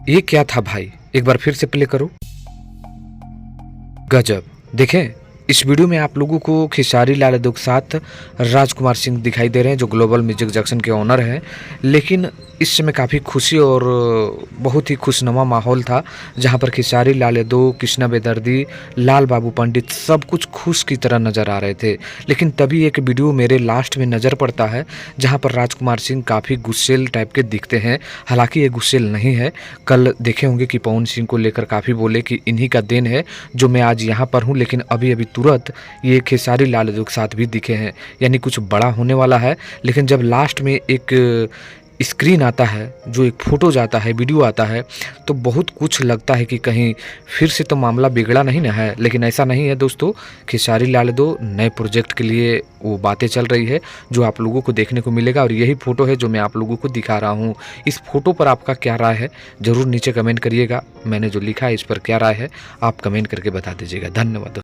ये क्या था भाई, एक बार फिर से प्ले करो। गजब। देखें, इस वीडियो में आप लोगों को खेसारी लाल यादव के साथ राजकुमार सिंह दिखाई दे रहे हैं जो ग्लोबल म्यूजिक जंक्शन के ओनर हैं। लेकिन इस समय काफ़ी खुशी और बहुत ही खुशनुमा माहौल था, जहां पर खेसारी लाल यादव, कृष्णा बेदर्दी, लाल बाबू पंडित सब कुछ खुश की तरह नज़र आ रहे थे। लेकिन तभी एक वीडियो मेरे लास्ट में नज़र पड़ता है जहां पर राजकुमार सिंह काफ़ी गुस्सेल टाइप के दिखते हैं। हालांकि ये गुस्सेल नहीं है, कल देखे होंगे कि पवन सिंह को लेकर काफ़ी बोले कि इन्हीं का देन है जो मैं आज यहाँ पर हूँ। लेकिन अभी अभी तुरंत ये खेसारी लाल यादव के साथ भी दिखे हैं, यानी कुछ बड़ा होने वाला है। लेकिन जब लास्ट में एक स्क्रीन आता है, जो एक फ़ोटो जाता है, वीडियो आता है, तो बहुत कुछ लगता है कि कहीं फिर से तो मामला बिगड़ा नहीं ना है। लेकिन ऐसा नहीं है दोस्तों, खेसारी लाल यादव नए प्रोजेक्ट के लिए वो बातें चल रही है जो आप लोगों को देखने को मिलेगा। और यही फ़ोटो है जो मैं आप लोगों को दिखा रहा हूँ। इस फ़ोटो पर आपका क्या राय है ज़रूर नीचे कमेंट करिएगा। मैंने जो लिखा है इस पर क्या राय है आप कमेंट करके बता दीजिएगा। धन्यवाद।